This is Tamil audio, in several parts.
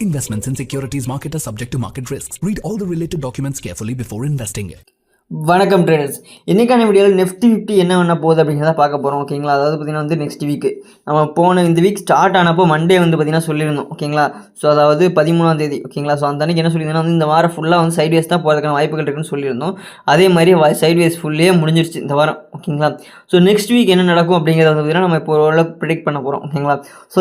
Investments in securities market are subject to market risks. Read all the related documents carefully before investing. வணக்கம் ட்ரேடர்ஸ். இன்றைக்கான வீடியோவில் நிஃப்டி 50 என்ன பண்ண போகுது அப்படிங்கிறத பார்க்க போகிறோம். ஓகேங்களா, அதாவது பார்த்திங்கன்னா வந்து நெக்ஸ்ட் வீக்கு நம்ம இந்த வீக் ஸ்டார்ட் ஆனப்போ மண்டே வந்து பார்த்திங்கன்னா சொல்லியிருந்தோம். ஓகேங்களா, ஸோ அதாவது 13ஆம் தேதி. ஓகேங்களா, ஸோ அந்த அன்றைக்கி என்ன சொல்லியிருந்தோம்னா வந்து இந்த வாரம் ஃபுல்லாக வந்து சைட்வேஸ் தான் போகிறதுக்கான வாய்ப்புகள் இருக்குன்னு சொல்லியிருந்தோம். அதே மாதிரி சைட்வேஸ் ஃபுல்லே முடிஞ்சிருச்சு இந்த வாரம். ஓகேங்களா, ஸோ நெக்ஸ்ட் வீக் என்ன நடக்கும் அப்படிங்கிறத வந்து பார்த்திங்கன்னா நம்ம இப்போ ஓரளவுக்கு ப்ரிடிக்ட் பண்ண போகிறோம். ஓகேங்களா, ஸோ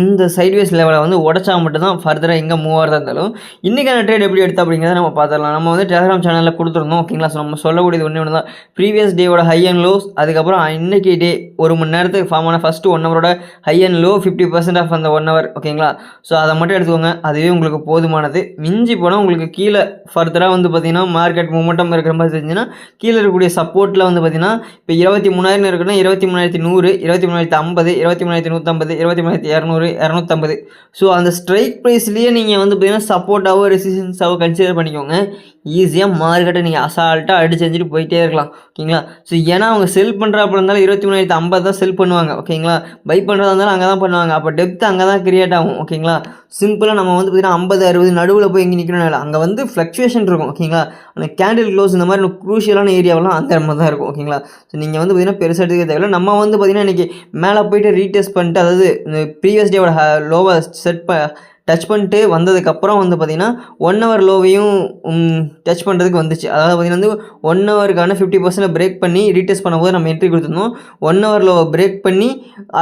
இந்த சைட்வேஸ் லெவலை வந்து உடச்சா மட்டும் தான் ஃபர்தராக எங்கே மூவ் ஆகிறதா இருந்தாலும் இன்றைக்கான ட்ரேட் எப்படி எடுத்தா அப்படிங்கிறத நம்ம பார்த்துடலாம். நம்ம வந்து டெலிகிராம் சேனலில் கொடுத்துருந்தோம். ஓகேங்களா, ஸோ நம்ம சொல்லக்கூடியது ஒன்று தான் ப்ரீவியஸ் டேவோட ஹை அண்ட் லோஸ், அதுக்கப்புறம் இன்னைக்கு டே ஒரு மணி நேரத்துக்கு ஃபார்ம் ஆன ஃபஸ்ட்டு 1 ஹவரோட ஹை அண்ட் லோ 50% ஆஃப் அந்த 1 ஹவர். ஓகேங்களா, ஸோ அதை மட்டும் எடுத்துக்கோங்க, அதுவே உங்களுக்கு போதுமானது. மிஞ்சி போனால் உங்களுக்கு கீழே ஃபர்தராக வந்து பார்த்திங்கன்னா மார்க்கெட் மூமெண்டம் இருக்கிற மாதிரி தெரிஞ்சுன்னா கீழே இருக்கக்கூடிய சப்போர்ட்டில் வந்து பார்த்திங்கன்னா இப்போ 23,000 இருக்குன்னா 23,100, 23,050, 23,150, 23,200, 250. ஸோ அந்த ஸ்ட்ரைக் ப்ரைஸ்லேயே நீங்கள் வந்து பார்த்திங்கன்னா சப்போர்ட்டாகவோ ரெசிஸ்டன்ஸாகவோ கன்சிடர் பண்ணிக்கோங்க. ஈஸியாக மார்க்கெட்டை நீங்கள் அசால்ட்டாக அடிச்சு செஞ்சுட்டு போயிட்டே இருக்கலாம். ஓகேங்களா, ஸோ ஏன்னா அவங்க செல் பண்ணுறாப்புல இருந்தாலும் 23,050 தான் செல் பண்ணுவாங்க. ஓகேங்களா, பை பண்ணுறதா இருந்தாலும் அங்கே தான் பண்ணுவாங்க. அப்போ டெப்த் அங்கே தான் கிரியேட் ஆகும். ஓகேங்களா, சிம்பிளாக நம்ம வந்து பார்த்திங்கன்னா 50, 60 நடுவில் போய் எங்கே நிற்கணும் இல்லை, அங்கே வந்து ஃப்ளக்சுவேஷன் இருக்கும். ஓகேங்களா, அந்த கேண்டில் க்ளோஸ் இந்த மாதிரி குரூஷியலான ஏரியாவெல்லாம் அந்த மாதிரி தான் இருக்கும். ஓகேங்களா, ஸோ நீங்கள் வந்து பார்த்திங்கன்னா பெருசாக எடுத்துக்க தேவையில்லை. நம்ம வந்து பார்த்திங்கன்னா இன்றைக்கி மேலே போய்ட்டு ரீடெஸ்ட் பண்ணிட்டு, அதாவது இந்த ப்ரீவியஸ் டேவோட லோவை டச் பண்ணிட்டு வந்ததுக்கப்புறம் வந்து பார்த்திங்கன்னா 1 ஹவர் லோவையும் டச் பண்ணுறதுக்கு வந்துச்சு. அதாவது பார்த்திங்கன்னா வந்து 1 ஹவருக்கான 50% பிரேக் பண்ணி ரீடெஸ்ட் பண்ணும்போது நம்ம என்ட்ரி கொடுத்துருந்தோம். 1 ஹவர் லோவை பிரேக் பண்ணி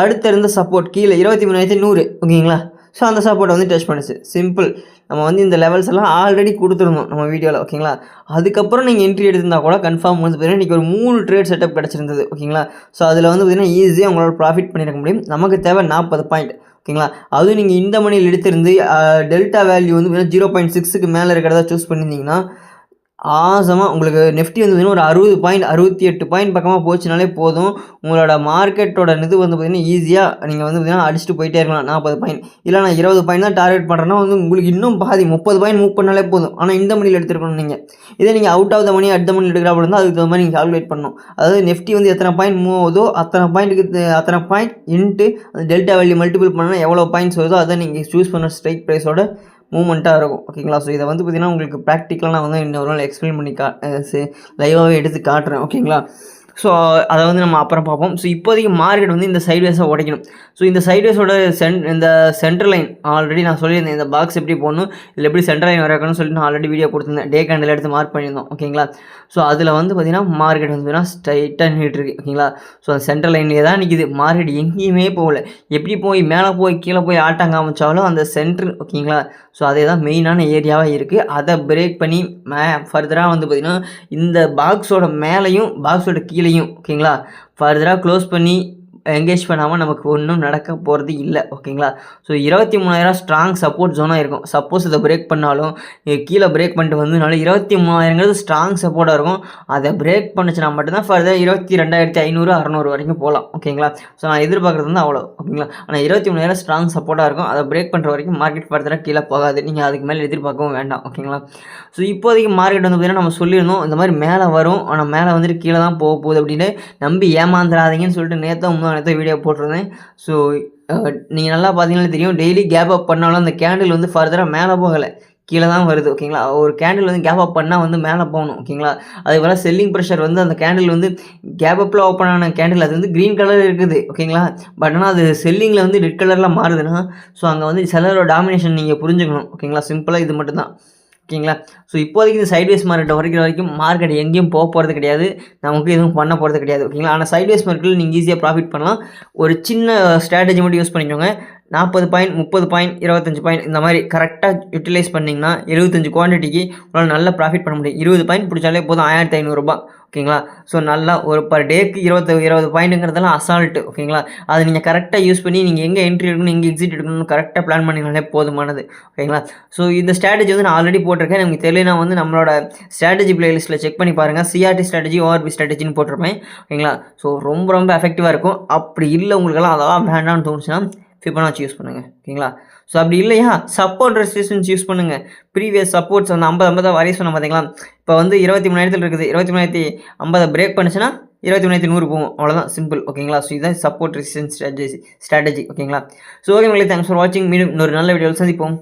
அடுத்த இருந்த சப்போர்ட் கீழே 23,100. ஓகேங்களா, ஸோ அந்த சப்போர்ட்டை வந்து டச் பண்ணிச்சு. சிம்பிள். நம்ம வந்து இந்த லெவல்ஸ் எல்லாம் ஆல்ரெடி கொடுத்துருந்தோம் நம்ம வீடியோவில். ஓகேங்களா, அதுக்கப்புறம் நீங்கள் என்ட்ரி எடுத்திருந்தால் கூட கன்ஃபார்ம் வந்து பார்த்திங்கன்னா இன்றைக்கி ஒரு 3 ட்ரேட் செட்டப் கிடச்சிருந்தது. ஓகேங்களா, ஸோ அதில் வந்து பார்த்திங்கன்னா ஈஸியாக உங்களால் ப்ராஃபிட் பண்ணியிருக்க முடியும். நமக்கு தேவை 40 பாயிண்ட். ஓகேங்களா, அதுவும் நீங்கள் இந்த மணியில் எடுத்திருந்து டெல்டா வேல்யூ வந்து 0.6க்கு மேலே இருக்கிறதா சூஸ் பண்ணியிருந்தீங்கன்னா ஆசமாக உங்களுக்கு நெஃப்டி வந்து ஒரு 60 பாயிண்ட் 68 பாயிண்ட் பக்கமாக போச்சுனாலே போதும். உங்களோட மார்க்கெட்டோட இது வந்து பார்த்திங்கன்னா ஈஸியாக நீங்கள் வந்து பார்த்திங்கன்னா அடிச்சுட்டு போயிட்டே இருக்கலாம். 40 பாயிண்ட் இல்லை நான் 20 பாயிண்ட் தான் டார்கெட் பண்ணுறேன்னா வந்து உங்களுக்கு இன்னும் பாதி 30 பாயிண்ட் மூவ் பண்ணாலே போதும். ஆனால் இந்த மணியில் எடுத்துருக்கணும் நீங்கள். இதே நீங்கள் அவுட் ஆஃப் த மணி அடுத்த மணி எடுக்கிறப்ப இருந்தால் அதுக்கு தகுந்த மாதிரி நீங்கள் கால்குலேட் பண்ணணும். அதாவது நெஃப்டி வந்து எத்தனை பாயிண்ட் மூவ் ஆகுதோ அத்தனை பாயிண்ட் இன்ட்டு அந்த டெல்டா வேல்யூ மல்டிபிள் பண்ணால் எவ்வளோ பாயிண்ட்ஸ் வருதோ அதை நீங்கள் சூஸ் பண்ண ஸ்ட்ரைக் ப்ரைஸோட மூமெண்ட்டாக இருக்கும். ஓகேங்களா, ஸோ இதை வந்து பார்த்திங்கன்னா உங்களுக்கு ப்ராக்டிக்கலாக நான் வந்து இன்னொரு நாள் எக்ஸ்பிளைன் பண்ணி லைவாகவே எடுத்து காட்டுறேன். ஓகேங்களா, ஸோ அதை வந்து நம்ம அப்புறம் பார்ப்போம். ஸோ இப்போதைக்கு மார்க்கெட் வந்து இந்த சைட்வேஸை உடைக்கணும். ஸோ இந்த சைட்வேஸோட இந்த சென்டர் லைன் ஆல்ரெடி நான் சொல்லியிருந்தேன். இந்த பாக்ஸ் எப்படி போடணும், இதில் எப்படி சென்டர் லைன் வரக்கணும்னு சொல்லிட்டு நான் ஆல்ரெடி வீடியோ கொடுத்துருந்தேன். டே கேண்டில் எடுத்து மார்க் பண்ணியிருந்தோம். ஓகேங்களா, ஸோ அதில் வந்து பார்த்திங்கன்னா மார்க்கெட் வந்து பார்த்திங்கன்னா ஸ்ட்ரைட்டாக நின்றுட்டு இருக்குது. ஓகேங்களா, ஸோ அந்த சென்டர் லைன்லேயே தான் நிற்கிது. மார்க்கெட் எங்கேயுமே போகல. எப்படி போய் மேலே போய் கீழே போய் ஆட்டம் காமிச்சாலும் அந்த சென்டர். ஓகேங்களா, ஸோ அதே தான் மெயினான ஏரியாவாக இருக்குது. அதை பிரேக் பண்ணி ஃபர்தராக வந்து பார்த்திங்கன்னா இந்த பாக்ஸோட மேலேயும் பாக்ஸோட கீழேயும் ஓகேங்களா ஃபர்தராக க்ளோஸ் பண்ணி என்கேஜ் பண்ணாமல் நமக்கு ஒன்றும் நடக்க போகிறது இல்லை. ஓகேங்களா, ஸோ 23,000 ஸ்ட்ராங் சப்போர்ட் ஜோனாக இருக்கும். சப்போஸ் இதை பிரேக் பண்ணாலும் கீழே பிரேக் பண்ணிட்டு வந்ததுனால 23,000ங்கிறது ஸ்ட்ராங் சப்போர்ட்டாக இருக்கும். அதை பிரேக் பண்ணிச்சுனா மட்டும்தான் ஃபர்தர் 22,500, 600 வரைக்கும் போகலாம். ஓகேங்களா, ஸோ நான் எதிர்பார்க்குறது வந்து அவ்வளோ. ஓகேங்களா, ஆனால் 23,000 ஸ்ட்ராங் சப்போர்ட்டாக இருக்கும். அதை பிரேக் பண்ணுற வரைக்கும் மார்க்கெட் ஃபர்தராக கீழே போகாது. நீங்கள் அதுக்கு மேலே எதிர்பார்க்கவும் வேண்டாம். ஓகேங்களா, ஸோ இப்போதைக்கு மார்க்கெட் வந்து பார்த்திங்கன்னா நம்ம சொல்லியிருந்தோம் இந்த மாதிரி மேலே வரும், ஆனால் மேலே வந்துட்டு கீழே தான் போக போகுது அப்படின்னு நம்பி ஏமாந்துடாதீங்கன்னு சொல்லிட்டு நேற்று வீடியோ போட்டிருந்தேன். ஸோ நீங்கள் நல்லா பார்த்தீங்கன்னா தெரியும், டெய்லி கேப் அப் பண்ணாலும் அந்த கேண்டில் வந்து ஃபர்தராக மேலே போகலை, கீழே தான் வருது. ஓகேங்களா, ஒரு கேண்டில் வந்து கேப் அப் பண்ணால் வந்து மேலே போகணும். ஓகேங்களா, அது போல் செல்லிங் ப்ரெஷர் வந்து அந்த கேண்டில் வந்து கேப் அப்பில் ஓப்பன் ஆன கேண்டில் அது வந்து க்ரீன் கலர் இருக்குது. ஓகேங்களா, பட் ஆனால் அது செல்லிங்கில் வந்து ரெட் கலரில் மாறுதுன்னா ஸோ அங்கே வந்து செல்லரோட டாமினேஷன் நீங்கள் புரிஞ்சுக்கணும். ஓகேங்களா, சிம்பிளாக இது மட்டும் தான். ஓகேங்களா, ஸோ இப்போதைக்கு இந்த சைட்வேஸ் மார்க்கெட்டை வரைக்கும் மார்க்கெட் எங்கேயும் போக போகிறது கிடையாது, நமக்கு எதுவும் பண்ண போகிறது கிடையாது. ஓகேங்களா, ஆனால் சைட்வேஸ் மார்க்கெட்டில் நீங்கள் ஈஸியாக ப்ராஃபிட் பண்ணலாம். ஒரு சின்ன ஸ்ட்ராட்டஜி மட்டும் யூஸ் பண்ணிக்கோங்க. 40 பாயிண்ட் 30 பாயிண்ட் 25 பாயிண்ட் இந்த மாதிரி கரெக்டாக யூட்டிலைஸ் பண்ணிங்கன்னா 75 குவான்டிட்டிக்கு உங்களால் நல்லா ப்ராஃபிட் பண்ண முடியும். 20 பாயிண்ட் பிடிச்சாலே போதும் 1,500 ரூபா. ஓகேங்களா, ஸோ நல்லா ஒரு பர் டேக்கு 20 பாயிண்ட்டுங்கிறதெல்லாம் அசால்ட்டு. ஓகேங்களா, அதை நீங்கள் கரெக்டாக யூஸ் பண்ணி நீங்கள் எங்கே என்ட்ரி எடுக்கணும் எங்கே எக்ஸிட் எடுக்கணும்னு கரெக்டாக பிளான் பண்ணிங்கனாலே போதுமானது. ஓகேங்களா, ஸோ இந்த ஸ்ட்ராட்டஜி வந்து நான் ஆல்ரெடி போட்டிருக்கேன். நமக்கு தெரியலனா வந்து நம்மளோட ஸ்ட்ராட்டஜி பிளேலிஸ்ட்டில் செக் பண்ணி பாருங்கள். சிஆர்டி ஸ்ட்ராட்டஜி, ஓஆர்பி ஸ்ட்ராட்டஜின்னு போட்டிருப்பேன். ஓகேங்களா, ஸோ ரொம்ப எஃபெக்டிவாக இருக்கும். அப்படி இல்லை உங்களுக்கெல்லாம் அதெல்லாம் வேண்டாம்னு தோணுச்சுன்னா ஃபிபனாச்சி யூஸ் பண்ணுங்கள். ஓகேங்களா, ஸோ அப்படி இல்லையா சப்போர்ட் ரெசிஸ்டன்ஸ் யூஸ் பண்ணுங்கள். ப்ரீவியஸ் சப்போர்ட்ஸ் வந்து 50 வரைய சொன்ன பார்த்தீங்களா, இப்போ வந்து 23,000 இருக்குது. 23,050 பிரேக் பண்ணுச்சுன்னா 23,100 போகும். அவ்வளோதான், சிம்பிள். ஓகேங்களா, ஸோ இதுதான் சப்போர்ட் ரெசிஸ்டன்ஸ் ஸ்ட்ராட்டஜி. ஓகேங்களா, ஸோ ஓகே, உங்களுக்கு தேங்க்ஸ் ஃபார் வாட்சிங். மீண்டும் இன்னொரு நல்ல வீடியோவில் சந்திப்போம்.